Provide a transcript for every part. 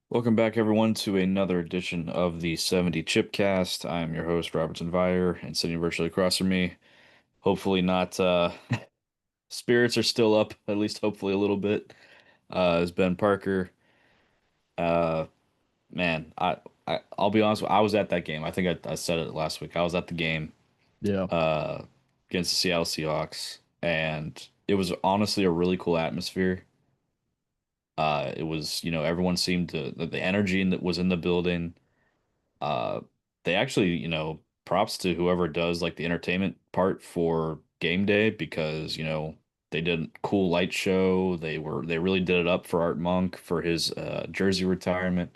Welcome back, everyone, to another edition of the 70 Chipcast. I'm your host, Robertson Vire, and sitting virtually across from me, hopefully not, spirits are still up, at least hopefully a little bit, is Ben Parker. Uh, man, I'll be honest, I was at that game. I think I said it last week. I was at the game, Yeah. uh, against the Seattle Seahawks, and it was honestly a really cool atmosphere. It was, everyone seemed to, the energy that was in the building. Uh, they actually, props to whoever does like the entertainment part for game day because, they did a cool light show. They really did it up for Art Monk for his jersey retirement.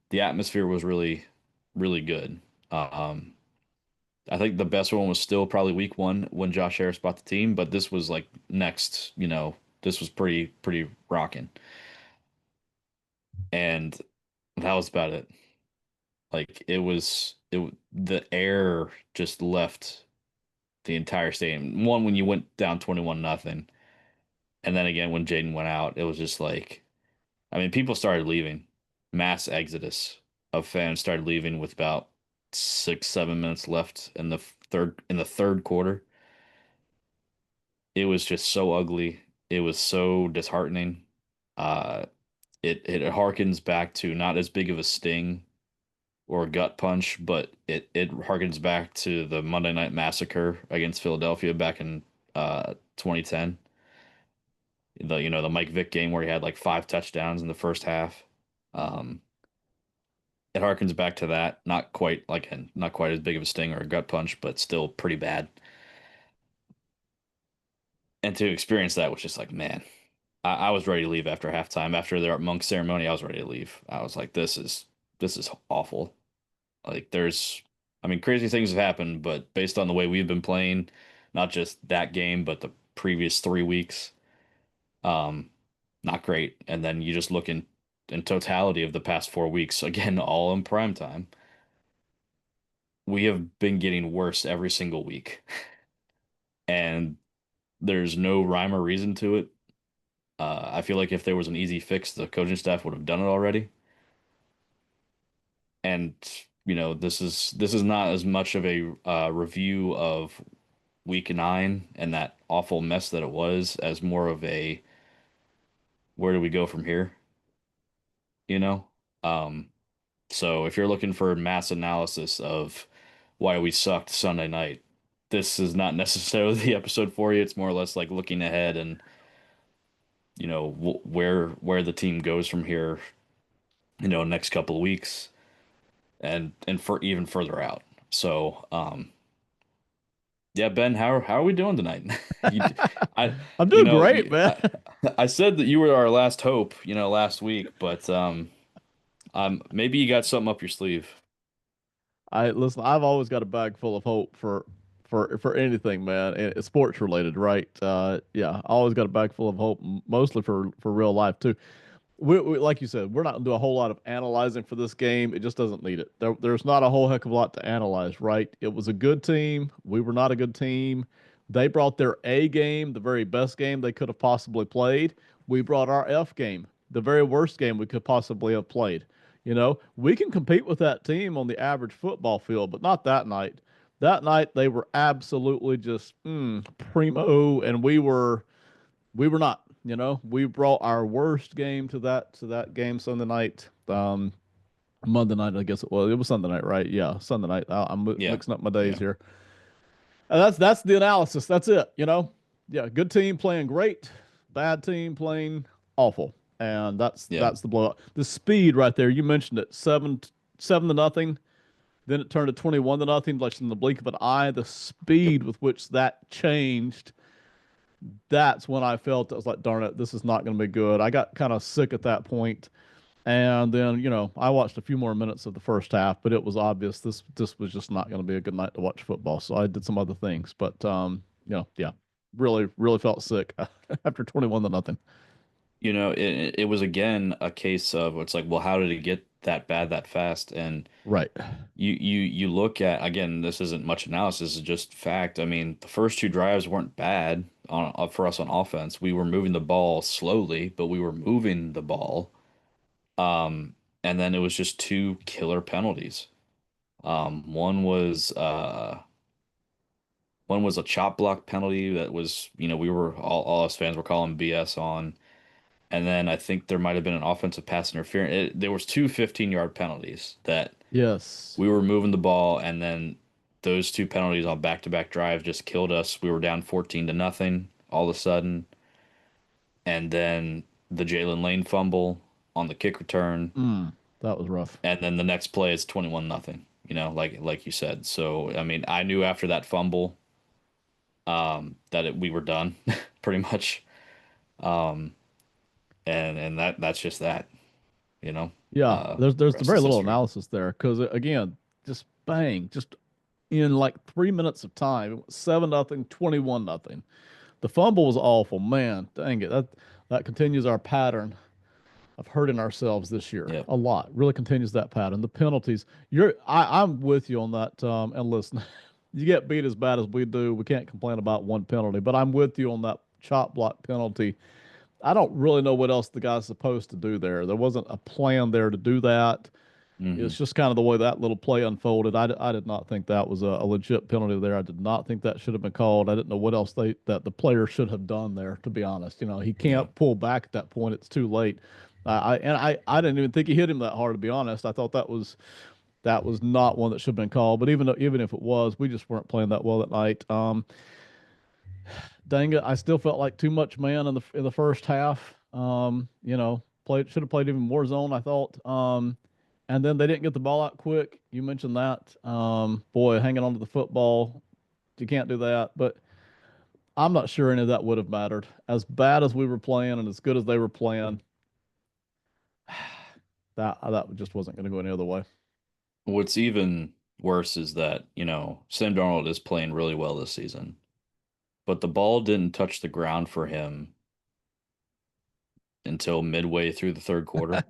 The atmosphere was really, really good. Um, I think the best one was still probably week one when Josh Harris bought the team, but this was like next, this was pretty rocking. And that was about it. Like the air just left the entire stadium. One, when you went down 21 nothing, and then again when Jaden went out, it was just like, I mean, people started leaving. Mass exodus of fans started leaving with about 6, 7 minutes left in the third quarter. It was just so ugly. It was so disheartening. Uh, it harkens back to not as big of a sting or a gut punch, but it harkens back to the Monday Night Massacre against Philadelphia back in 2010. The Mike Vick game where he had like 5 touchdowns in the first half. Um, it harkens back to that. Not quite as big of a sting or a gut punch, but still pretty bad. And to experience that was just like, man, I was ready to leave after halftime. After their monk ceremony, I was ready to leave. I was like, this is awful. Like I mean, crazy things have happened, but based on the way we've been playing, not just that game, but the previous 3 weeks, um, not great. And then you just look in totality of the past 4 weeks, again, all in prime time. We have been getting worse every single week, and there's no rhyme or reason to it. I feel like if there was an easy fix, the coaching staff would have done it already. And this is not as much of a review of week 9 and that awful mess that it was as more of a where do we go from here, you know? Um, so if you're looking for mass analysis of why we sucked Sunday night, this is not necessarily the episode for you. It's more or less like looking ahead and where the team goes from here, next couple of weeks and for even further out. So, yeah, Ben, how are we doing tonight? You, I, I'm doing great, man. I said that you were our last hope, last week, but maybe you got something up your sleeve. I listen, I've always got a bag full of hope for anything, man. And it's sports related, right? Yeah, I always got a bag full of hope, mostly for real life too. We like you said, we're not gonna do a whole lot of analyzing for this game. It just doesn't need it. There's not a whole heck of a lot to analyze, right? It was a good team. We were not a good team. They brought their A game, the very best game they could have possibly played. We brought our F game, the very worst game we could possibly have played. We can compete with that team on the average football field, but not that night. That night they were absolutely just primo, and we were not. We brought our worst game to that game Sunday night. Monday night, I guess it was. It was Sunday night, right? Yeah, Sunday night. I'm Yeah, mixing up my days yeah, here. And that's the analysis. That's it. Yeah, good team playing great, bad team playing awful, and that's yeah. that's the blowout. The speed right there. You mentioned it. 7-7 to nothing. Then it turned to 21-0, like in the blink of an eye. The Yep. speed with which that changed, that's when I felt I was like, darn it, this is not going to be good. I got kind of sick at that point. And then, I watched a few more minutes of the first half, but it was obvious this was just not going to be a good night to watch football. So I did some other things, but yeah, really, really felt sick after 21-0. It was again a case of it's like, well, how did it get that bad that fast? And Right. you look at again, this isn't much analysis, it's just fact. I mean, the first 2 drives weren't bad for us on offense. We were moving the ball slowly, but we were moving the ball. and then it was just two killer penalties. Um, one was uh one was a chop block penalty that was, we were all us fans were calling BS on. And then I think there might have been an offensive pass interference. There was two 15-yard penalties that Yes. we were moving the ball, and then those two penalties on back-to-back drives just killed us. We were down 14 to nothing all of a sudden. And then the Jalen Lane fumble on the kick return. That was rough. And then the next play is 21 nothing, like you said. So, I mean, I knew after that fumble, we were done pretty much. Um, and that's just that, you know. Yeah, there's Rest very is little history. analysis there because again, just bang, just in like 3 minutes of time, it was 7-0, 21-0. The fumble was awful, man. Dang it, that continues our pattern of hurting ourselves this year Yep. a lot. Really continues that pattern. The penalties, I'm with you on that. And listen, you get beat as bad as we do, we can't complain about one penalty. But I'm with you on that chop block penalty. I don't really know what else the guy's supposed to do there. There wasn't a plan there to do that. It's Hmm. just kind of the way that little play unfolded. I did not think that was a legit penalty there. I did not think that should have been called. I didn't know what else that the player should have done there, to be honest. He Yeah. can't pull back at that point. It's too late. I didn't even think he hit him that hard, to be honest. I thought that was not one that should have been called. But even if it was, we just weren't playing that well that night. Dang it, I still felt like too much man in the first half. Played should have played even more zone, I thought. And then they didn't get the ball out quick. You mentioned that. Boy, hanging on to the football, you can't do that. But I'm not sure any of that would have mattered. As bad as we were playing and as good as they were playing, that just wasn't going to go any other way. What's even worse is that, Sam Darnold is playing really well this season, but the ball didn't touch the ground for him until midway through the third quarter.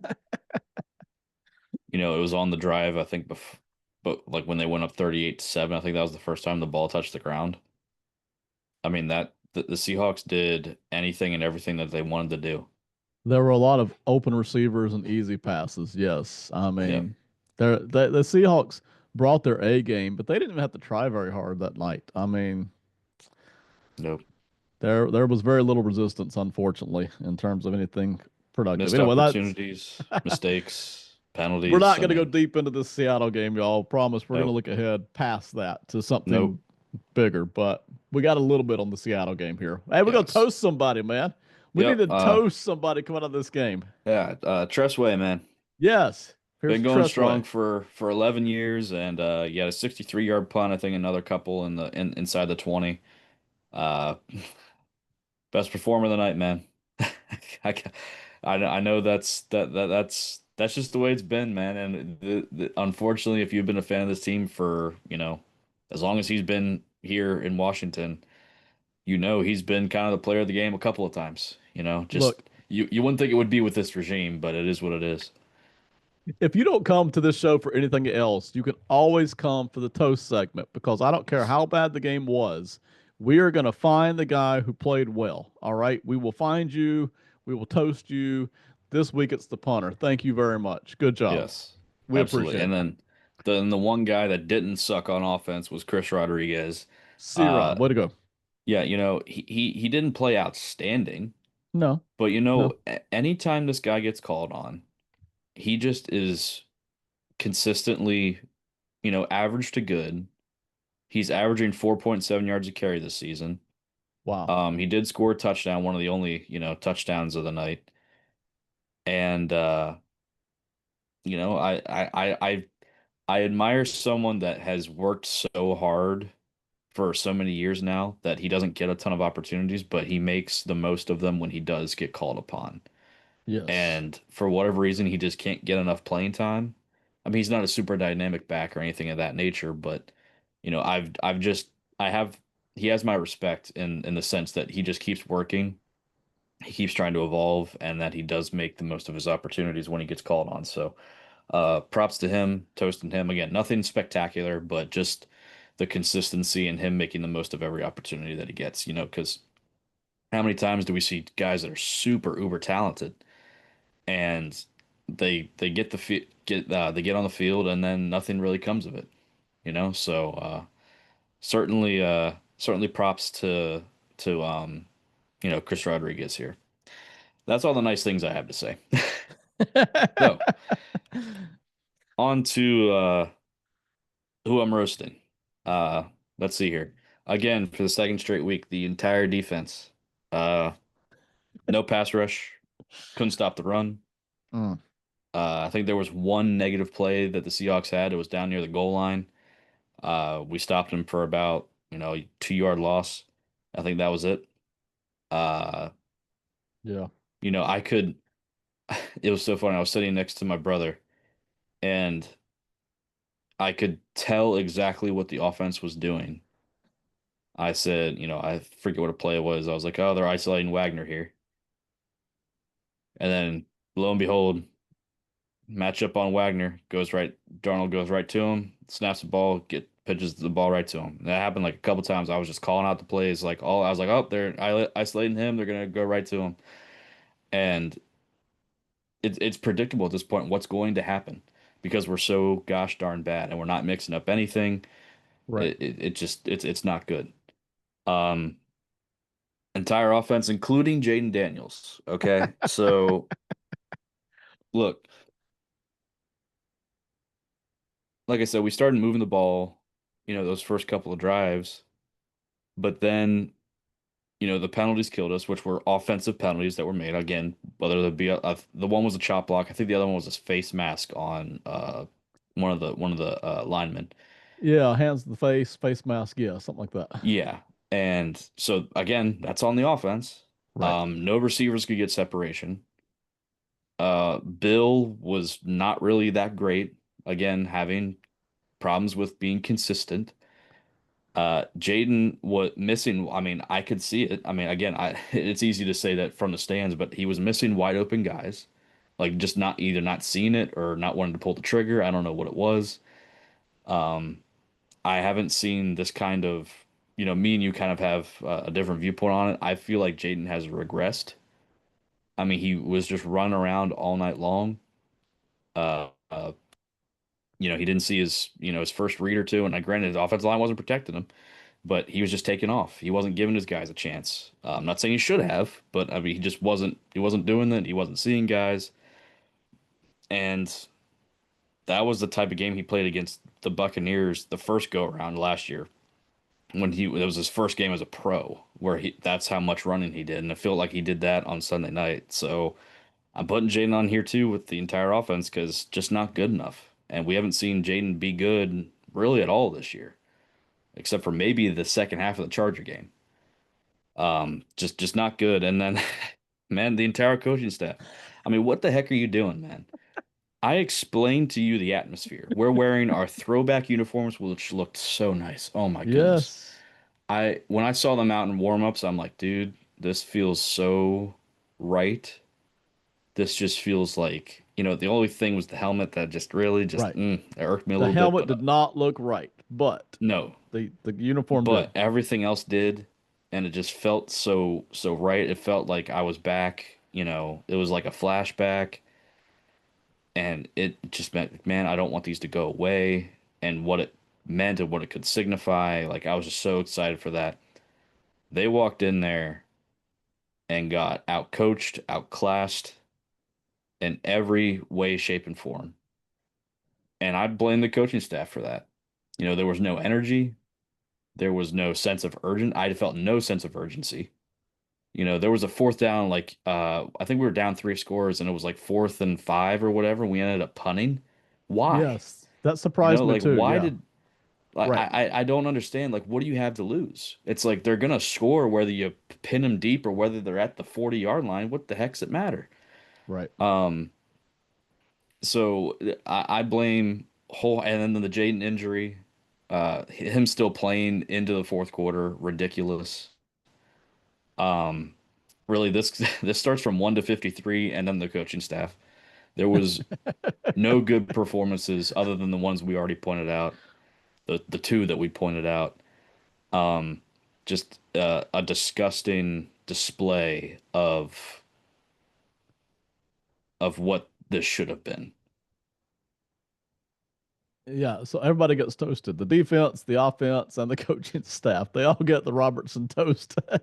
It was on the drive, I think, but like when they went up 38-7, I think that was the first time the ball touched the ground. I mean, the Seahawks did anything and everything that they wanted to do. There were a lot of open receivers and easy passes. Yes, I Yeah. mean, the Seahawks brought their A game, but they didn't even have to try very hard that night. I mean, Nope. there was very little resistance, unfortunately, in terms of anything productive. Missed Anyway, opportunities, mistakes, we're not penalties. I going to go mean, deep into this Seattle game, y'all. Promise we're going to nope. look ahead past that to something Nope. bigger, but we got a little bit on the Seattle game here. Hey, we're going to Yes. toast somebody, man. We need Yep. to toast somebody coming out of this game. Yeah. Tressway, man. Yes, here's Been going strong Tressway. for 11 years, and he had a 63-yard punt. I think another couple inside the 20. Uh, Best performer of the night, man. I, ca- I know that's just the way it's been, man. And unfortunately, if you've been a fan of this team for, as long as he's been here in Washington, he's been kind of the player of the game a couple of times. Look, Just you wouldn't think it would be with this regime, but it is what it is. if you don't come to this show for anything else, you can always come for the toast segment because I don't care how bad the game was. We are going to find the guy who played well. All right. We will find you. We will toast you. This week it's the punter. Thank you very much. Good job. Yes, We absolutely. appreciate And it. then the one guy that didn't suck on offense was Chris Rodriguez. Uh, C-Rob, way to go. yeah, he didn't play outstanding, No, but no. anytime this guy gets called on, he just is consistently, average to good. He's averaging 4.7 yards a carry this season. Wow. He did score a touchdown, one of the only, touchdowns of the night. And I admire someone that has worked so hard for so many years now that he doesn't get a ton of opportunities, but he makes the most of them when he does get called upon. Yes. And for whatever reason, he just can't get enough playing time. I mean, he's not a super dynamic back or anything of that nature, but I've just I have he has my respect in the sense that he just keeps working, he keeps trying to evolve, and that he does make the most of his opportunities when he gets called on. So, props to him, toasting him again. Nothing spectacular, but just the consistency and him making the most of every opportunity that he gets. Because how many times do we see guys that are super uber talented and they get the fi get they get on the field and then nothing really comes of it, you know? So certainly props to Chris Rodriguez here. That's all the nice things I have to say. So, on to who I'm roasting. Uh let's see here. Again, for the second straight week, the entire defense. Uh no pass rush, couldn't stop the run. Mm, I think there was one negative play that the Seahawks had. It was down near the goal line. We stopped him for about, 2 yard loss. I think that was it. Uh, yeah. I could, it was so funny. I was sitting next to my brother and I could tell exactly what the offense was doing. I said, I forget what a play it was. I was like, oh, they're isolating Wagner here. And then lo and behold, match up on Wagner goes right. Darnold goes right to him, snaps the ball, pitches the ball right to him. That happened like a couple times. I was just calling out the plays, like all I was like, oh, they're isolating him. They're gonna go right to him, and it's predictable at this point what's going to happen because we're so gosh darn bad and we're not mixing up anything. Right. It just it's not good. Um, Entire offense, including Jaden Daniels. Okay, so look, like I said, we started moving the ball, those first couple of drives. But then, the penalties killed us, which were offensive penalties that were made. Again, whether it be the one was a chop block. I think the other one was a face mask on one of the linemen. Yeah, hands to the face, face mask, yeah, something like that. Yeah. And so again, that's on the offense. Right. No receivers could get separation. Bill was not really that great. Again, having problems with being consistent. Jaden was missing. I mean, I could see it. I mean, again, it's easy to say that from the stands, but he was missing wide open guys, like just not either not seeing it or not wanting to pull the trigger. I don't know what it was. Um, I haven't seen this kind of, me and you kind of have a different viewpoint on it. I feel like Jaden has regressed. I mean, he was just running around all night long. Uh, uh, he didn't see his first read or two, and I granted his offensive line wasn't protecting him. But he was just taking off. He wasn't giving his guys a chance. I'm not saying he should have, but I mean, he just wasn't. He wasn't doing that. He wasn't seeing guys, and that was the type of game he played against the Buccaneers the first go around last year when it was his first game as a pro, where that's how much running he did, and I feel like he did that on Sunday night. So I'm putting Jaden on here too with the entire offense because just not good enough, and we haven't seen Jaden be good really at all this year, except for maybe the second half of the Charger game. Just not good. And then, man, the entire coaching staff. I mean, what the heck are you doing, man? I explained to you the atmosphere. We're wearing our throwback uniforms, which looked so nice. Oh my goodness. Yes. I when I saw them out in warm-ups, I'm like, dude, this feels so right. This just feels like, the only thing was the helmet that just really just Right. it irked me a The little bit, helmet but did not look right, but no. the uniform But did. everything else did, and it just felt so right. It felt like I was back, it was like a flashback, and it just meant, man, I don't want these to go away, and what it meant and what it could signify. Like I was just so excited for that. They walked in there and got outcoached, outclassed in every way, shape, and form. And I blame the coaching staff for that. There was no energy, there was no sense of urgent. I felt no sense of urgency. There was a fourth down, like I think we were down three scores and it was like 4th and 5 or whatever. We ended up punting. Why? Yes. That surprised me Like too. why Yeah. did like Right. I don't understand. Like what do you have to lose? It's like they're gonna score whether you pin them deep or whether they're at the 40-yard line. What the heck's it matter? Right. Um, so I blame whole and then the Jaden injury, him still playing into the fourth quarter, ridiculous. Um, really this this starts from 1 to 53 and then the coaching staff. There was no good performances other than the ones we already pointed out, the two that we pointed out. Um, just a disgusting display of what this should have been. Yeah, so everybody gets toasted. The defense, the offense, and the coaching staff. They all get the Robertson toast. I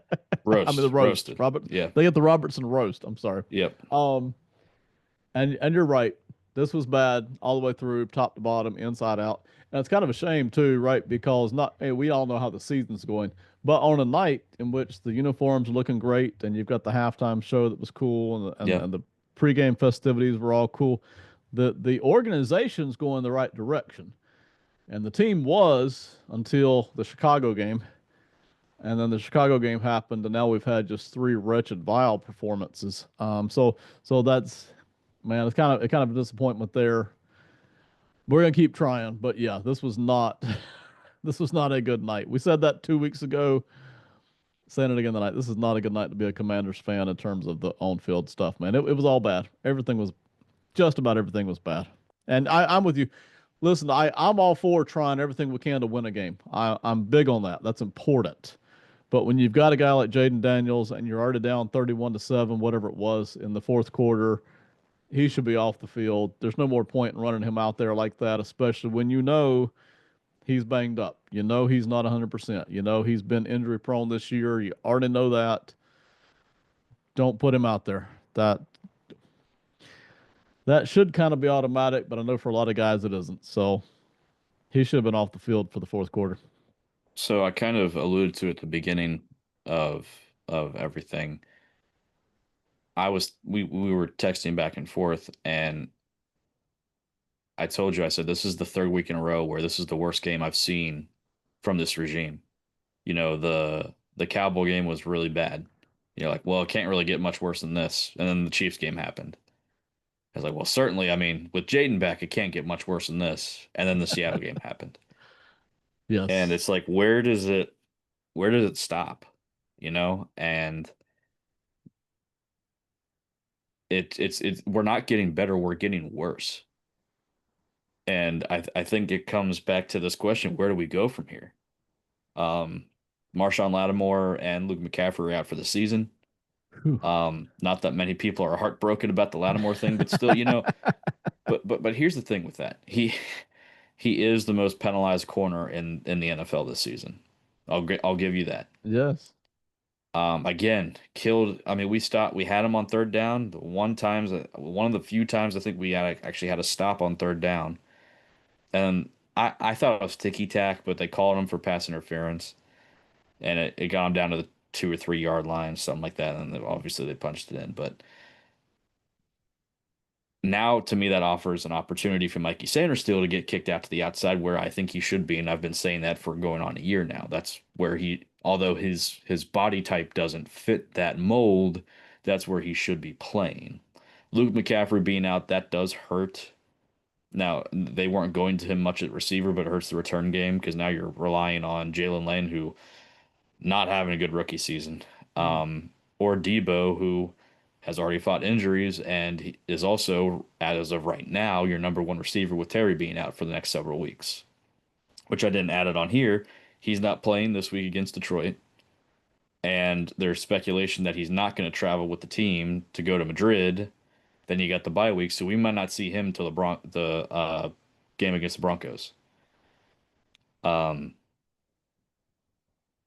mean the roast. Roasted. Robert, Yeah. they get the Robertson roast. I'm sorry. Yep. Um, and you're right. This was bad all the way through, top to bottom, inside out. And it's kind of a shame too, right? Because not hey, we all know how the season's going, but on a night in which the uniforms are looking great, and you've got the halftime show that was cool, Yeah. and the pregame festivities were all cool. The organization's going the right direction, and the team was until the Chicago game, and then the Chicago game happened, and now we've had just three wretched, vile performances. So that's man, it's kind of a disappointment there. We're gonna keep trying, but yeah, this was not this was not a good night. We said that 2 weeks ago. Saying it again tonight. This is not a good night to be a Commanders fan in terms of the on-field stuff, man. It was all bad. Everything was just about everything was bad. And I'm with you. Listen, I'm all for trying everything we can to win a game. I'm big on that. That's important. But when you've got a guy like Jaden Daniels and you're already down 31-7, whatever it was in the fourth quarter, he should be off the field. There's no more point in running him out there like that, especially when you know he's banged up. You know he's not 100%. You know he's been injury prone this year. You already know that. Don't put him out there. That should kind of be automatic, but I know for a lot of guys it isn't. So he should have been off the field for the fourth quarter. So I kind of alluded to at the beginning of everything. We were texting back and forth, and I told you, I said this is the third week in a row where this is the worst game I've seen from this regime. You know, the Cowboy game was really bad. You're like, well, it can't really get much worse than this. And then the Chiefs game happened. I was like, well, certainly, I mean, with Jaden back, it can't get much worse than this. And then the Seattle game happened. And Yes. it's like, where does it stop? You know? And it's we're not getting better, we're getting worse. And I think it comes back to this question, where do we go from here? Um, Marshawn Lattimore and Luke McCaffrey are out for the season. Whew. Not that many people are heartbroken about the Lattimore thing, but still, but here's the thing with that. He is the most penalized corner in the NFL this season. I'll give you that. Yes. Again, killed. I mean, we had him on third down. One of the few times I think we actually had a stop on third down. And I thought it was ticky tack, but they called him for pass interference, and it got him down to the 2 or 3 yard line, something like that. And then obviously they punched it in. But now to me, that offers an opportunity for Mikey Sanders still to get kicked out to the outside where I think he should be. And I've been saying that for going on a year now. That's where although his body type doesn't fit that mold, that's where he should be playing. Luke McCaffrey being out, that does hurt. Now, they weren't going to him much at receiver, but it hurts the return game because now you're relying on Jalen Lane, who not having a good rookie season, Mm. or Debo, who has already fought injuries and he is also, as of right now, your number one receiver with Terry being out for the next several weeks, which I didn't add it on here. He's not playing this week against Detroit, and there's speculation that he's not going to travel with the team to go to Madrid. Then you got the bye week, so we might not see him till the game against the Broncos. Um,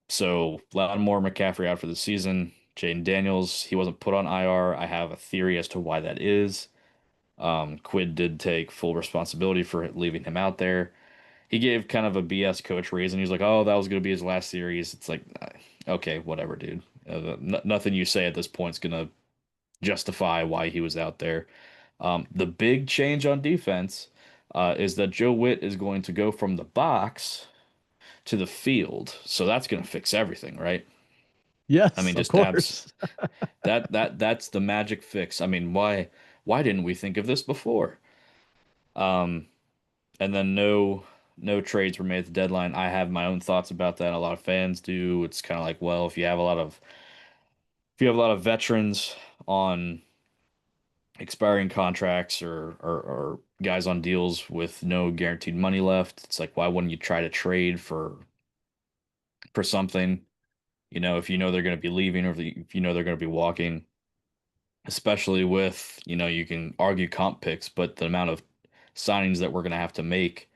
so Lattimore, McCaffrey out for the season. Jaden Daniels, he wasn't put on IR. I have a theory as to why that is. Quid did take full responsibility for leaving him out there. He gave kind of a BS coach reason. He's like, "Oh, that was going to be his last series." It's like, okay, whatever, dude. Nothing you say at this point is going to justify why he was out there. The big change on defense is that Joe Witt is going to go from the box to the field, so that's going to fix everything, right? I Yes, mean, of just abs course. that's the magic fix. I mean, why didn't we think of this before? Um, and then no trades were made at the deadline. I have my own thoughts about that. A lot of fans do. It's kind of like, well, if you have a lot of veterans on expiring contracts or guys on deals with no guaranteed money left, it's like, why wouldn't you try to trade for something? If you know they're going to be leaving or if you know they're going to be walking. especially with, you can argue comp picks, but the amount of signings that we're going to have to make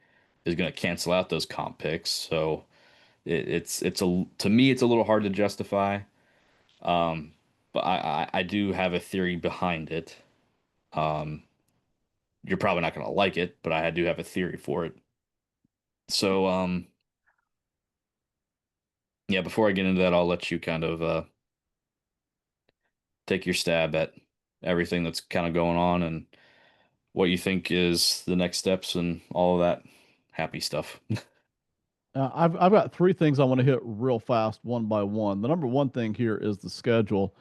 is going to cancel out those comp picks. So to me, it's a little hard to justify. Um, but I do have a theory behind it. Um, you're probably not going to like it, but I do have a theory for it. So, yeah, before I get into that, I'll let you kind of take your stab at everything that's kind of going on and what you think is the next steps and all of that happy stuff. I've got three things I want to hit real fast, one by one. The number one thing here is the schedule.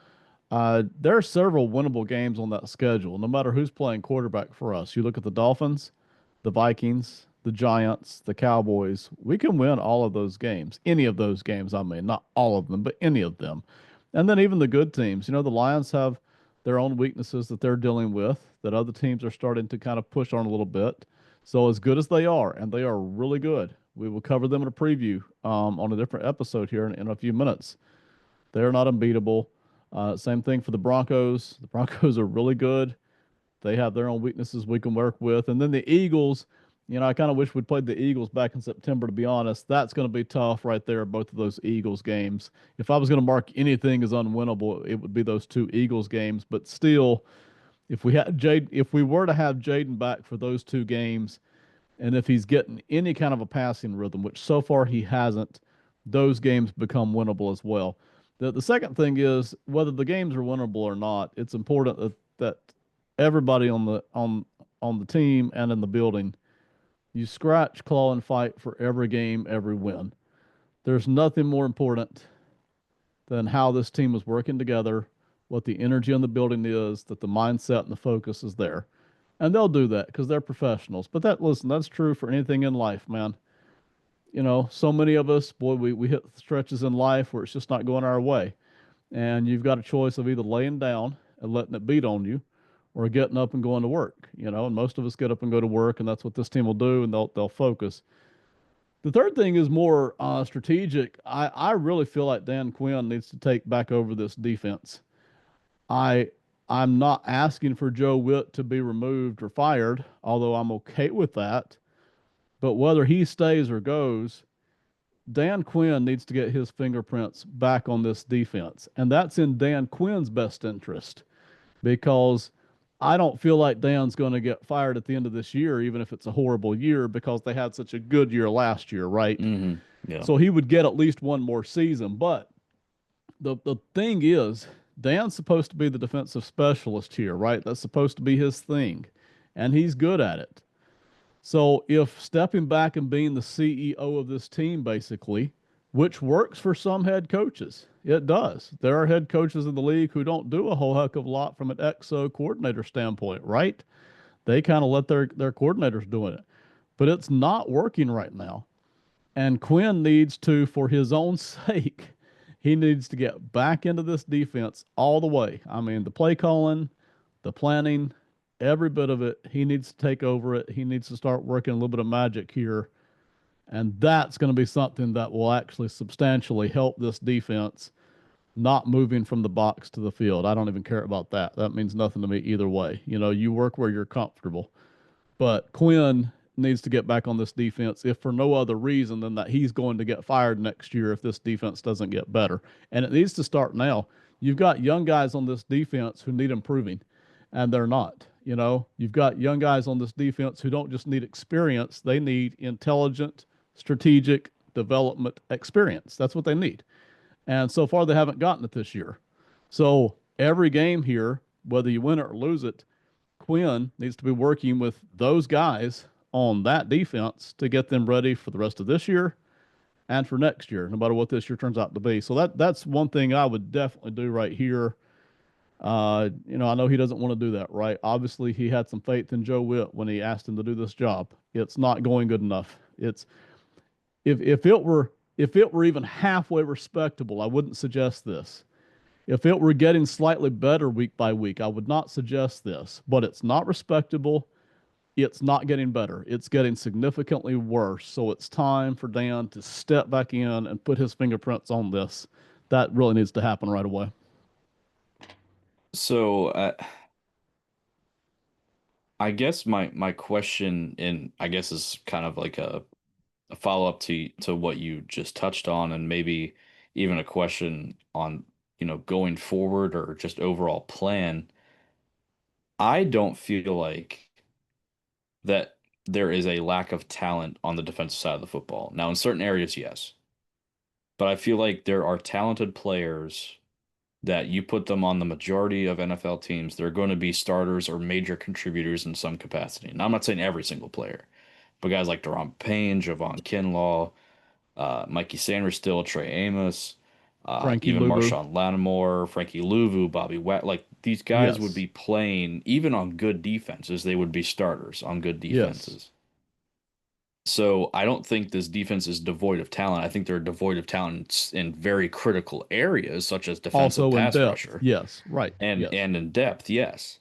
There are several winnable games on that schedule, no matter who's playing quarterback for us. You look at the Dolphins, the Vikings, the Giants, the Cowboys. We can win all of those games. Any of those games, I mean, not all of them, but any of them. And then even the good teams. The Lions have their own weaknesses that they're dealing with that other teams are starting to kind of push on a little bit. So as good as they are, and they are really good, we will cover them in a preview on a different episode here in a few minutes. They're not unbeatable. Same thing for the Broncos. The Broncos are really good. They have their own weaknesses we can work with. And then the Eagles, I kind of wish we'd played the Eagles back in September, to be honest. That's going to be tough right there, both of those Eagles games. If I was going to mark anything as unwinnable, it would be those two Eagles games. But still, if we were to have Jaden back for those two games, and if he's getting any kind of a passing rhythm, which so far he hasn't, those games become winnable as well. The second thing is whether the games are winnable or not, it's important that everybody on the team and in the building, you scratch, claw, and fight for every game, every win. There's nothing more important than how this team is working together, what the energy in the building is, that the mindset and the focus is there. And they'll do that because they're professionals. But listen, that's true for anything in life, man. So many of us, boy, we hit stretches in life where it's just not going our way. And you've got a choice of either laying down and letting it beat on you or getting up and going to work, and most of us get up and go to work, and that's what this team will do, and they'll focus. The third thing is more strategic. I really feel like Dan Quinn needs to take back over this defense. I I'm not asking for Joe Witt to be removed or fired, although I'm okay with that. But whether he stays or goes, Dan Quinn needs to get his fingerprints back on this defense. And that's in Dan Quinn's best interest because I don't feel like Dan's going to get fired at the end of this year, even if it's a horrible year, because they had such a good year last year, right? Yeah. So he would get at least one more season. But the thing is, Dan's supposed to be the defensive specialist here, right? That's supposed to be his thing, and he's good at it. So if stepping back and being the CEO of this team, basically, which works for some head coaches, it does. There are head coaches in the league who don't do a whole heck of a lot from an XO coordinator standpoint, right? They kind of let their coordinators doing it, but it's not working right now. And Quinn needs to, for his own sake, he needs to get back into this defense all the way. I mean, the play calling, the planning, every bit of it, he needs to take over it. He needs to start working a little bit of magic here. And that's going to be something that will actually substantially help this defense not moving from the box to the field. I don't even care about that. That means nothing to me either way. You work where you're comfortable. But Quinn needs to get back on this defense, if for no other reason than that he's going to get fired next year if this defense doesn't get better. And it needs to start now. You've got young guys on this defense who need improving, and they're not. You've got young guys on this defense who don't just need experience, they need intelligent, strategic development experience. That's what they need. And so far, they haven't gotten it this year. So every game here, whether you win it or lose it, Quinn needs to be working with those guys on that defense to get them ready for the rest of this year and for next year, no matter what this year turns out to be. So that's one thing I would definitely do right here. I know he doesn't want to do that, right? Obviously, he had some faith in Joe Witt when he asked him to do this job. It's not going good enough. It's if it were even halfway respectable, I wouldn't suggest this. If it were getting slightly better week by week, I would not suggest this, but it's not respectable. It's not getting better. It's getting significantly worse. So it's time for Dan to step back in and put his fingerprints on this. That really needs to happen right away. So I guess my question, and I guess is kind of like a follow-up to what you just touched on, and maybe even a question on, going forward or just overall plan. I don't feel like that there is a lack of talent on the defensive side of the football. Now, in certain areas, yes, but I feel like there are talented players that you put them on the majority of NFL teams, they're going to be starters or major contributors in some capacity. And I'm not saying every single player, but guys like Deron Payne, Javon Kinlaw, Mikey Sanders still, Trey Amos, Frankie even Luvu. Marshawn Lattimore, Frankie Louvu, Bobby Wett. Like these guys would Yes. be playing, even on good defenses, they would be starters on good Yes. defenses. So I don't think this defense is devoid of talent. I think they're devoid of talent in very critical areas, such as defensive Also in pass depth. rusher Yes. Right. and Yes. and in depth, yes.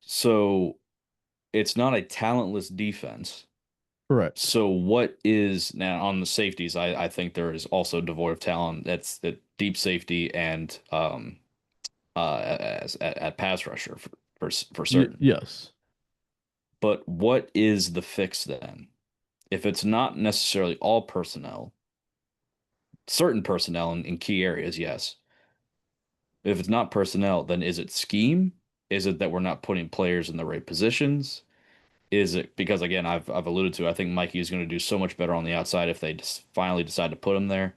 So it's not a talentless defense. Correct. So what is now on the safeties? I think there is also devoid of talent. That's the deep safety and as at pass rusher for certain. Yes. But what is the fix then? If it's not necessarily all personnel, certain personnel in key areas, yes. If it's not personnel, then is it scheme? Is it that we're not putting players in the right positions? Is it because again, I've alluded to, I think Mikey is going to do so much better on the outside if they just finally decide to put him there.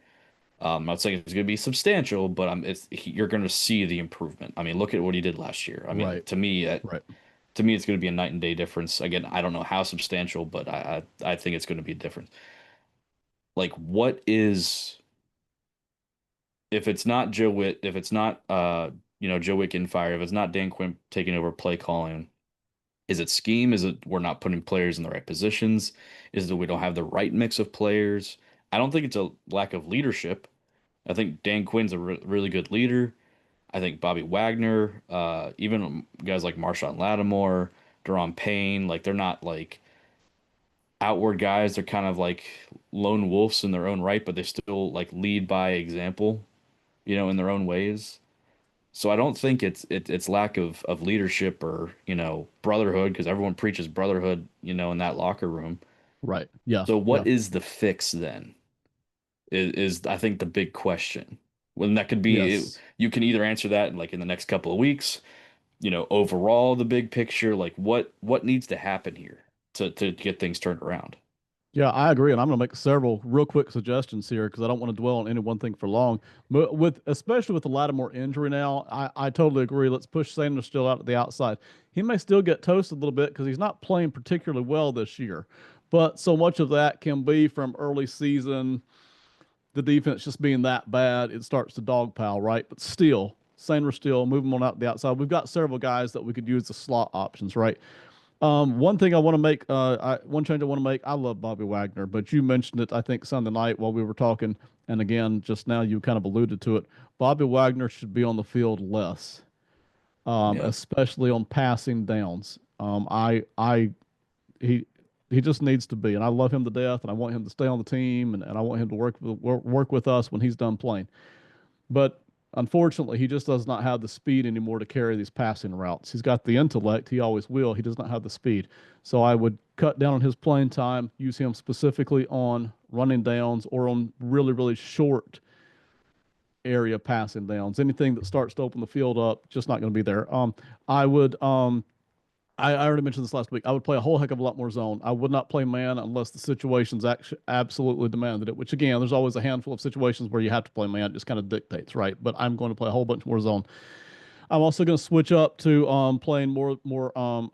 I'm not saying it's going to be substantial, but you're going to see the improvement. I mean, look at what he did last year. I mean, Right. Right. to me, it's going to be a night and day difference. Again, I don't know how substantial, but I think it's going to be a difference. Like, what is if it's not Joe Witt, if it's not Joe Witt getting fired, if it's not Dan Quinn taking over play calling, is it scheme? Is it we're not putting players in the right positions? Is it that we don't have the right mix of players? I don't think it's a lack of leadership. I think Dan Quinn's a really good leader. I think Bobby Wagner, even guys like Marshawn Lattimore, Deron Payne, like they're not like outward guys. They're kind of like lone wolves in their own right, but they still like lead by example, in their own ways. So I don't think it's lack of leadership or, brotherhood because everyone preaches brotherhood, in that locker room. Right. Yeah. So Yeah. what is the fix then? Is I think the big question. When that could be Yes. you can either answer that like in the next couple of weeks, overall the big picture, like what needs to happen here to get things turned around. Yeah, I agree, and I'm going to make several real quick suggestions here because I don't want to dwell on any one thing for long. But especially with the Lattimore injury now, I totally agree. Let's push Sanders still out at the outside. He may still get toasted a little bit because he's not playing particularly well this year, but so much of that can be from early season, the defense just being that bad, it starts to dogpile, right? But still, Sanders still move him on out the outside. We've got several guys that we could use as slot options, right? One thing I want to make, one change I want to make. I love Bobby Wagner, but you mentioned it, I think, Sunday night while we were talking, and again, just now you kind of alluded to it. Bobby Wagner should be on the field less, Yeah. especially on passing downs. He, he just needs to be, and I love him to death, and I want him to stay on the team, and I want him to work with us when he's done playing. But unfortunately, he just does not have the speed anymore to carry these passing routes. He's got the intellect, he always will. He does not have the speed. So I would cut down on his playing time, use him specifically on running downs or on really, really short area passing downs. Anything that starts to open the field up, just not going to be there. I would I already mentioned this last week. I would play a whole heck of a lot more zone. I would not play man unless the situations actually absolutely demanded it, which again, there's always a handful of situations where you have to play man. It just kind of dictates, right? But I'm going to play a whole bunch more zone. I'm also going to switch up to playing more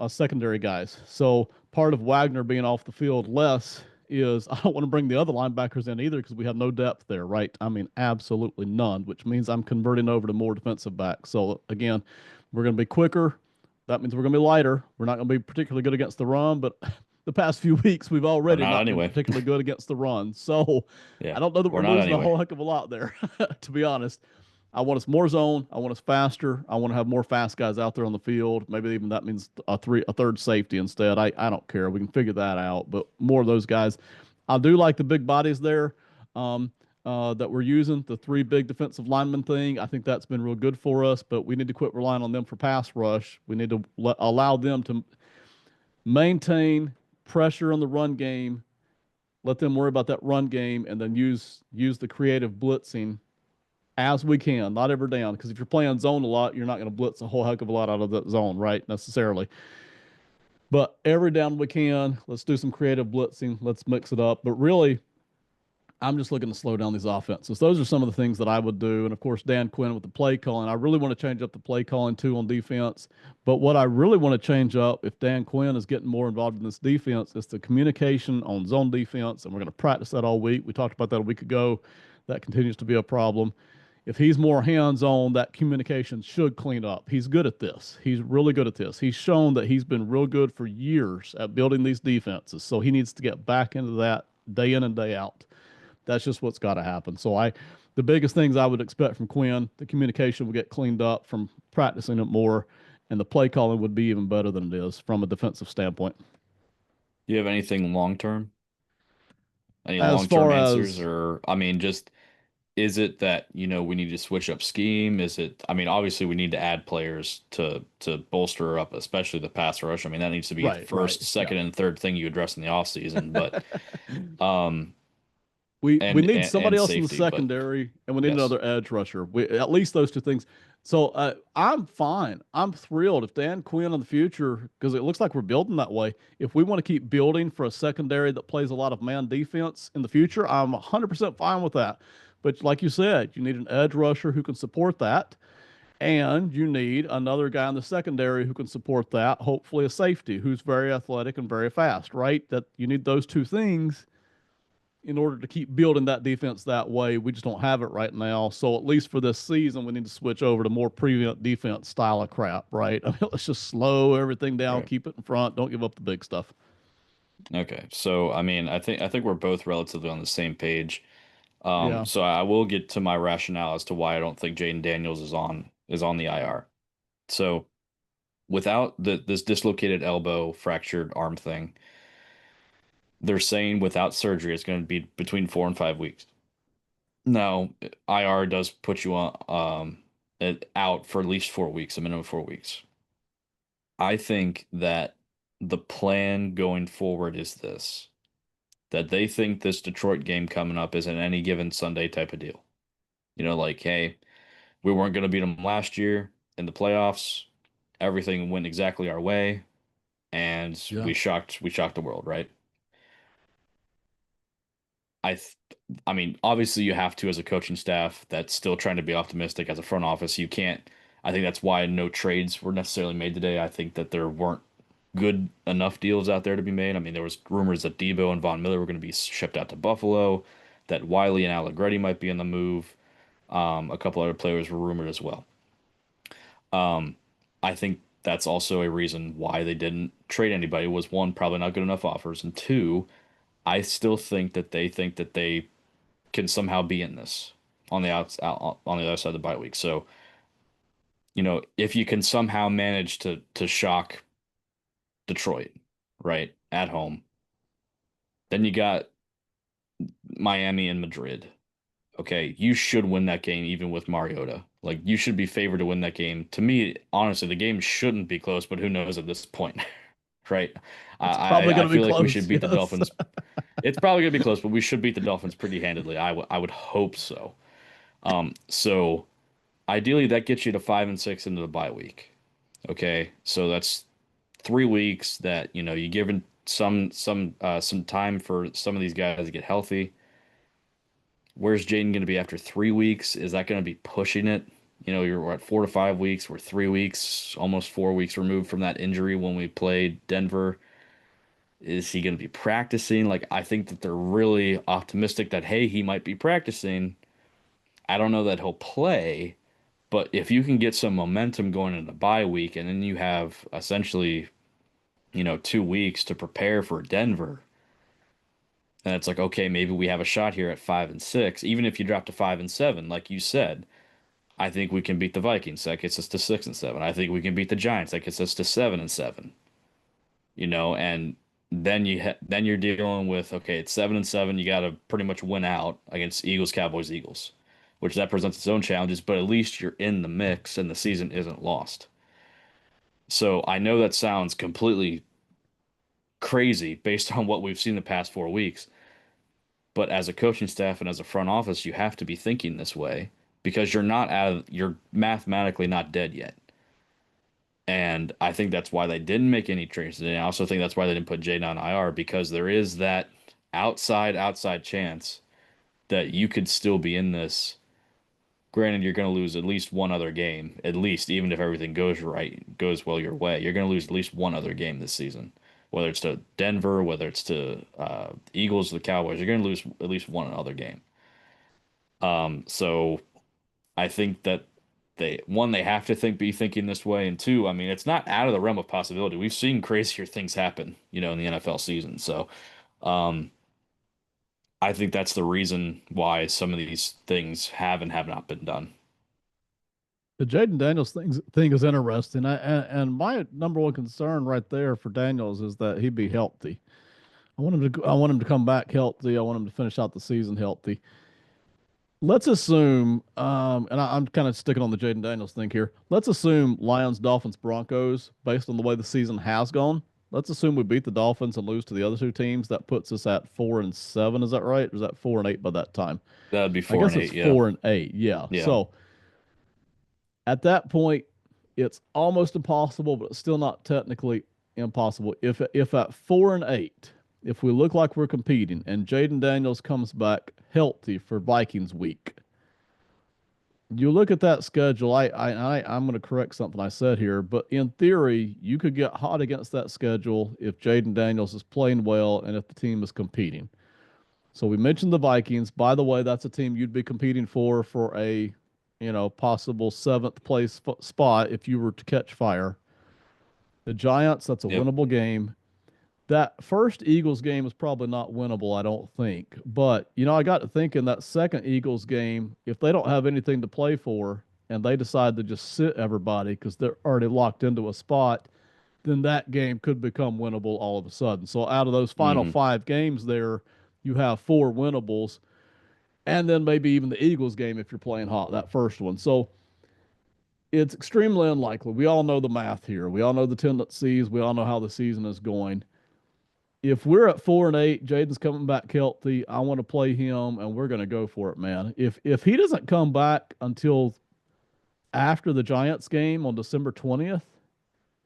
secondary guys. So part of Wagner being off the field less is I don't want to bring the other linebackers in either because we have no depth there, right? I mean, absolutely none, which means I'm converting over to more defensive backs. So again, we're going to be quicker. That means we're going to be lighter. We're not going to be particularly good against the run, but the past few weeks we've Or already not not been anyway. particularly good against the run. So Yeah. I don't know that Or we're not losing a anyway. whole heck of a lot there, to be honest. I want us more zone. I want us faster. I want to have more fast guys out there on the field. Maybe even that means a third safety instead. I don't care. We can figure that out. But more of those guys. I do like the big bodies there. Um, that we're using, the three big defensive lineman thing. I think that's been real good for us, but we need to quit relying on them for pass rush. We need to allow them to maintain pressure on the run game, let them worry about that run game, and then use the creative blitzing as we can, not every down. Because if you're playing zone a lot, you're not going to blitz a whole heck of a lot out of that zone, right? Necessarily. But every down we can, let's do some creative blitzing. Let's mix it up. But really, I'm just looking to slow down these offenses. Those are some of the things that I would do. And of course, Dan Quinn with the play calling. I really want to change up the play calling too on defense. But what I really want to change up, if Dan Quinn is getting more involved in this defense, is the communication on zone defense. And we're going to practice that all week. We talked about that a week ago. That continues to be a problem. If he's more hands on, that communication should clean up. He's good at this. He's really good at this. He's shown that he's been real good for years at building these defenses. So he needs to get back into that day in and day out. That's just what's got to happen. The biggest things I would expect from Quinn, the communication will get cleaned up from practicing it more, and the play calling would be even better than it is from a defensive standpoint. Do you have anything long term? Any As long term far answers? as Or, I mean, just is it that, we need to switch up scheme? Is it, I mean, obviously we need to add players to bolster up, especially the pass rush. I mean, that needs to be the right, right, first, yeah. second, and third thing you address in the offseason. But, um, We need and somebody else in the safety. But secondary, and we need yes. another edge rusher. At least those two things. So I'm fine. I'm thrilled if Dan Quinn in the future, because it looks like we're building that way. If we want to keep building for a secondary that plays a lot of man defense in the future, I'm 100% fine with that. But like you said, you need an edge rusher who can support that, and you need another guy in the secondary who can support that. Hopefully, a safety who's very athletic and very fast. Right? That you need those two things in order to keep building that defense that way. We just don't have it right now. So at least for this season, we need to switch over to more prevent defense style of crap, right? I mean, let's just slow everything down, Right. keep it in front, don't give up the big stuff. Okay. So, I mean, I think we're both relatively on the same page. Yeah. So I will get to my rationale as to why I don't think Jaden Daniels is on the IR. So without this dislocated elbow, fractured arm thing, they're saying without surgery it's going to be between 4 and 5 weeks. Now, IR does put you on out for at least 4 weeks, a minimum of 4 weeks. I think that the plan going forward is this, that they think this Detroit game coming up is an any given Sunday type of deal. Like, hey, we weren't going to beat them last year in the playoffs. Everything went exactly our way, and Yeah. we shocked the world, right? I th I mean, obviously you have to as a coaching staff that's still trying to be optimistic as a front office. You can't. I think that's why no trades were necessarily made today. I think that there weren't good enough deals out there to be made. I mean, there was rumors that Debo and Von Miller were going to be shipped out to Buffalo, that Wiley and Allegretti might be in the move. A couple other players were rumored as well. Um, I think that's also a reason why they didn't trade anybody was one, probably not good enough offers, and two, I still think that they can somehow be in this on the out on the other side of the bye week. So, if you can somehow manage to shock Detroit, right, at home, then you got Miami and Madrid. Okay, you should win that game even with Mariota. Like you should be favored to win that game. To me, honestly, the game shouldn't be close, but who knows at this point, right? I It's probably I going I to be feel like we should close. beat the Yes. Dolphins. It's probably gonna be close, but we should beat the Dolphins pretty handedly. I would hope so. So ideally that gets you to 5 and 6 into the bye week. Okay, so that's 3 weeks that you given some time for some of these guys to get healthy. Where's Jaden going to be after 3 weeks? Is that going to be pushing it? You're at 4 to 5 weeks. We're 3 weeks, almost 4 weeks removed from that injury when we played Denver. Is he going to be practicing? Like, I think that they're really optimistic that, hey, he might be practicing. I don't know that he'll play, but if you can get some momentum going into the bye week and then you have essentially, 2 weeks to prepare for Denver, and it's like, okay, maybe we have a shot here at 5 and 6. Even if you drop to 5 and 7, like you said, I think we can beat the Vikings. That gets us to 6 and 7. I think we can beat the Giants. That gets us to 7 and 7. And then you're dealing with, okay, it's 7-7. You got to pretty much win out against Eagles, Cowboys, Eagles, which that presents its own challenges, but at least you're in the mix and the season isn't lost. So I know that sounds completely crazy based on what we've seen the past 4 weeks, but as a coaching staff and as a front office, you have to be thinking this way because you're mathematically not dead yet. And I think that's why they didn't make any trades today. I also think that's why they didn't put Jaden on IR because there is that outside chance that you could still be in this. Granted, you're going to lose at least one other game, at least, even if everything goes well your way. You're going to lose at least one other game this season, whether it's to Denver, whether it's to the Eagles, the Cowboys. You're going to lose at least one other game. So I think that they have to be thinking this way, and two, I mean, it's not out of the realm of possibility. We've seen crazier things happen, in the NFL season. So, um, I think that's the reason why some of these things have and have not been done. The Jaden Daniels thing is interesting. And my number one concern right there for Daniels is that he be healthy. I want him to come back healthy. I want him to finish out the season healthy. Let's assume, I'm kind of sticking on the Jaden Daniels thing here. Let's assume Lions, Dolphins, Broncos, based on the way the season has gone. Let's assume we beat the Dolphins and lose to the other two teams. That puts us at 4-7. Is that right? Or is that 4-8 by that time? That'd be I four guess and it's eight, yeah, 4-8. Yeah. yeah. So at that point, it's almost impossible, but it's still not technically impossible. If at 4-8, if we look like we're competing and Jaden Daniels comes back healthy for Vikings week, you look at that schedule. I'm going to correct something I said here, but in theory, you could get hot against that schedule if Jaden Daniels is playing well and if the team is competing. So we mentioned the Vikings. By the way, that's a team you'd be competing for a, possible seventh place spot if you were to catch fire. The Giants, that's a Yep. winnable game. That first Eagles game is probably not winnable, I don't think. But, I got to thinking that second Eagles game, if they don't have anything to play for and they decide to just sit everybody because they're already locked into a spot, then that game could become winnable all of a sudden. So out of those final Hmm. five games there, you have four winnables, and then maybe even the Eagles game if you're playing hot, that first one. So it's extremely unlikely. We all know the math here. We all know the tendencies. We all know how the season is going. If we're at 4-8, Jaden's coming back healthy. I want to play him, and we're going to go for it, man. If he doesn't come back until after the Giants game on December 20th,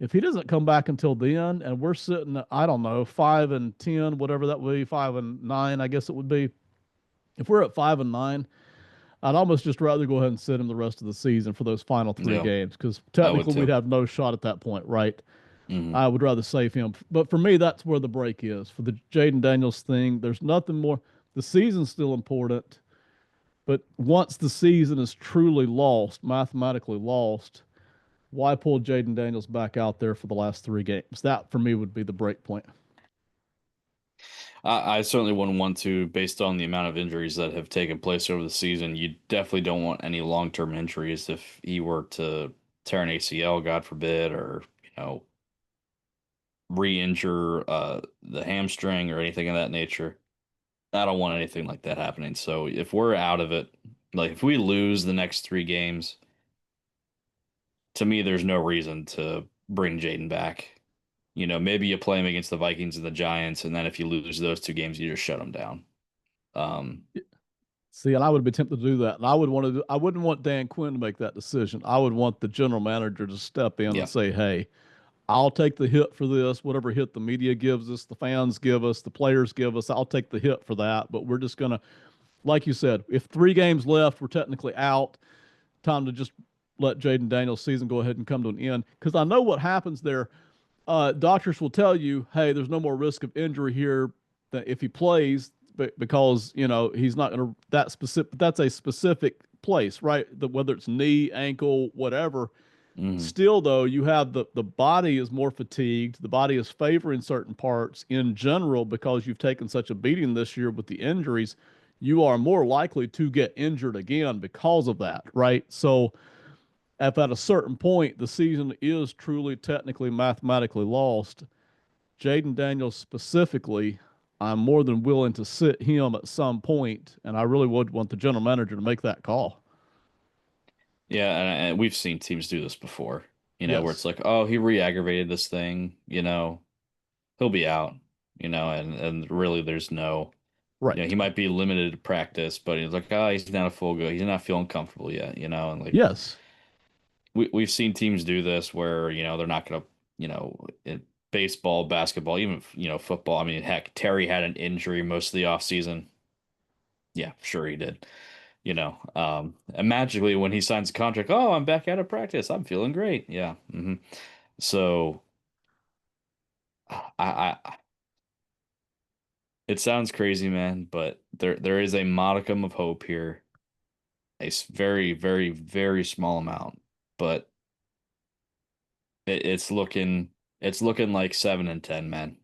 if he doesn't come back until then, and we're sitting at, I don't know, 5-10, whatever that would be, 5-9, I guess it would be. If we're at 5-9, I'd almost just rather go ahead and sit him the rest of the season for those final three Yeah, games because I would technically we'd too. have no shot at that point, right? Hmm. I would rather save him. But for me, that's where the break is. For the Jaden Daniels thing, there's nothing more. The season's still important, but once the season is truly lost, mathematically lost, why pull Jaden Daniels back out there for the last three games? That for me would be the break point. I certainly wouldn't want to, based on the amount of injuries that have taken place over the season. You definitely don't want any long-term injuries if he were to tear an ACL, God forbid, or re-injure the hamstring or anything of that nature. I don't want anything like that happening. So if we're out of it, like if we lose the next three games, to me, there's no reason to bring Jaden back. Maybe you play him against the Vikings and the Giants, and then if you lose those two games, you just shut him down. Um, See, and I would be tempted to do that. And I wouldn't want Dan Quinn to make that decision. I would want the general manager to step in and yeah. say, hey, I'll take the hit for this, whatever hit the media gives us, the fans give us, the players give us. I'll take the hit for that. But we're just going to, like you said, if three games left, we're technically out. Time to just let Jaden Daniels' season go ahead and come to an end. Because I know what happens there. Doctors will tell you, hey, there's no more risk of injury here that if he plays, because he's not going to that specific. That's a specific place, right? Whether it's knee, ankle, whatever. Hmm. Still, though, you have the body is more fatigued. The body is favoring certain parts in general because you've taken such a beating this year with the injuries. You are more likely to get injured again because of that, right? So, if at a certain point the season is truly technically mathematically lost, Jaden Daniels specifically, I'm more than willing to sit him at some point, and I really would want the general manager to make that call. Yeah, and we've seen teams do this before, where it's Yes, like, oh, he re-aggravated this thing, he'll be out, and really there's no, right. he might be limited to practice, but he's like, oh, he's not a full go, he's not feeling comfortable yet, and like Yes, we've seen teams do this where, they're not gonna, in baseball, basketball, even football. I mean, heck, Terry had an injury most of the offseason. Yeah, sure he did. And magically when he signs a contract, oh, I'm back out of practice. I'm feeling great. Yeah. So I it sounds crazy, man, but there is a modicum of hope here. Very, very, very small amount, but it's looking like 7-10, man.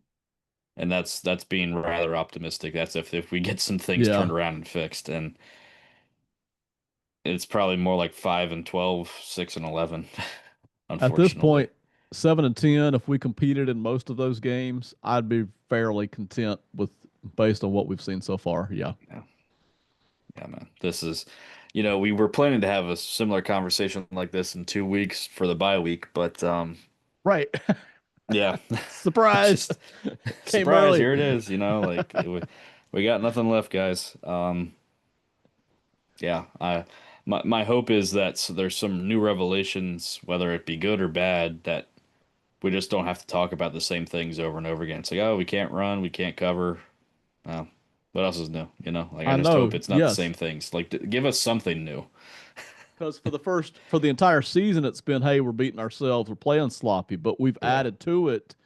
And that's being rather optimistic. That's if we get some things yeah. turned around and fixed, and it's probably more like 5-12, 6-11, At this unfortunately. point, 7-10, if we competed in most of those games, I'd be fairly content with based on what we've seen so far. Yeah. Yeah. Yeah, man. This is, we were planning to have a similar conversation like this in 2 weeks for the bye week, but Right. yeah, Surprise. just Came surprise, early. here it is, like we got nothing left, guys. Yeah, my hope is that there's some new revelations, whether it be good or bad, that we just don't have to talk about the same things over and over again. It's like, oh, we can't run, we can't cover. Well, what else is new? Like I I just hope know. it's not the Yes. same things. Like give us something new. Because for the entire season, it's been, hey, we're beating ourselves, we're playing sloppy, but we've Yeah. added to it.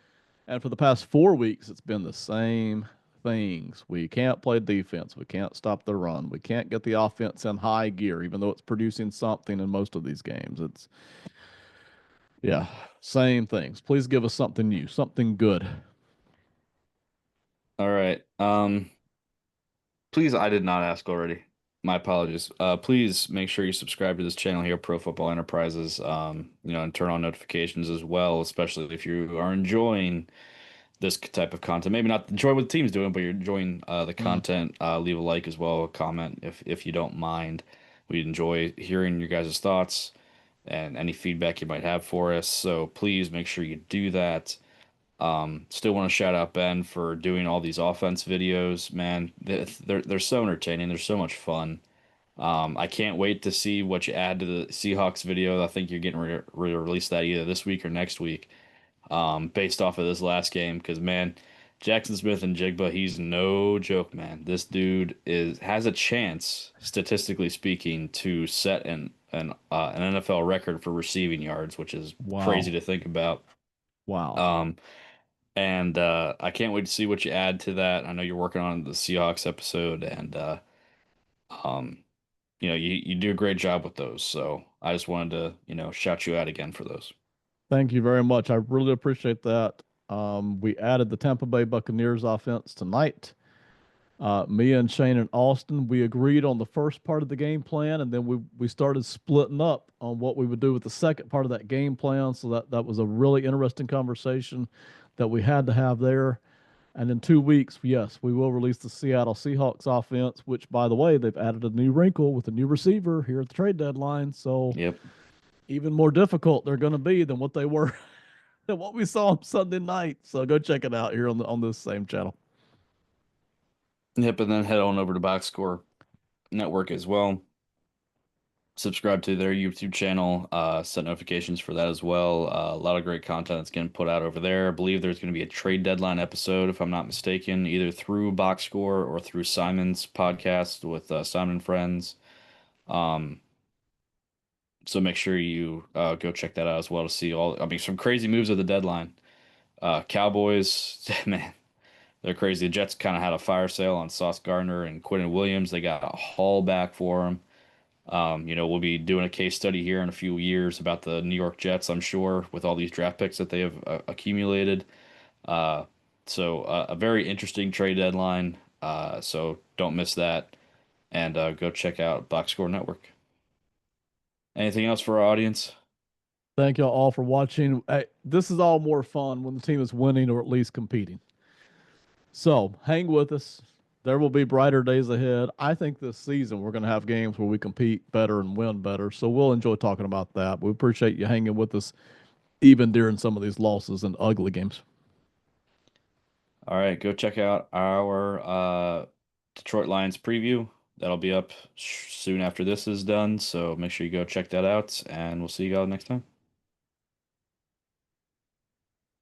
And for the past 4 weeks, it's been the same things. We can't play defense. We can't stop the run. We can't get the offense in high gear, even though it's producing something in most of these games. Yeah, same things. Please give us something new, something good. All right. Please, I did not ask already. My apologies. Please make sure you subscribe to this channel here, Pro Football Enterprises. And turn on notifications as well, especially if you are enjoying this type of content. Maybe not enjoy what the team's doing, but you're enjoying the Mm. content. Leave a like as well, a comment if you don't mind. We'd enjoy hearing your guys' thoughts and any feedback you might have for us. So please make sure you do that. Still want to shout out Ben for doing all these offense videos, man. They're so entertaining. They're so much fun. I can't wait to see what you add to the Seahawks video. I think you're getting re release that either this week or next week, based off of this last game. Because man, Jackson Smith and Jigba, he's no joke, man. This dude has a chance, statistically speaking, to set an NFL record for receiving yards, which is crazy Wow. to think about. Wow. Um, and I can't wait to see what you add to that. I know you're working on the Seahawks episode, and um, you do a great job with those. So I just wanted to, shout you out again for those. Thank you very much. I really appreciate that. We added the Tampa Bay Buccaneers offense tonight. Me and Shane and Austin, we agreed on the first part of the game plan, and then we started splitting up on what we would do with the second part of that game plan. So that was a really interesting conversation that we had to have there. And in 2 weeks, yes, we will release the Seattle Seahawks offense, which, by the way, they've added a new wrinkle with a new receiver here at the trade deadline. So Yep. even more difficult they're going to be than what they were than what we saw on Sunday night. So go check it out here on this same channel. Yep. And then head on over to Box Score Network as well. Subscribe to their YouTube channel, set notifications for that as well. A lot of great content that's getting put out over there. I believe there's going to be a trade deadline episode, if I'm not mistaken, either through Box Score or through Simon's podcast with Simon and Friends. Um, so make sure you go check that out as well to see I mean, some crazy moves at the deadline. Cowboys, man, they're crazy. The Jets kind of had a fire sale on Sauce Gardner and Quentin Williams. They got a haul back for them. We'll be doing a case study here in a few years about the New York Jets, I'm sure, with all these draft picks that they have accumulated. Uh, so a very interesting trade deadline. So don't miss that, and go check out Box Score Network. Anything else for our audience? Thank y'all all for watching. Hey, this is all more fun when the team is winning or at least competing. So hang with us. There will be brighter days ahead. I think this season we're going to have games where we compete better and win better. So we'll enjoy talking about that. We appreciate you hanging with us even during some of these losses and ugly games. All right, go check out our Detroit Lions preview. That'll be up soon after this is done, so make sure you go check that out, and we'll see you guys next time.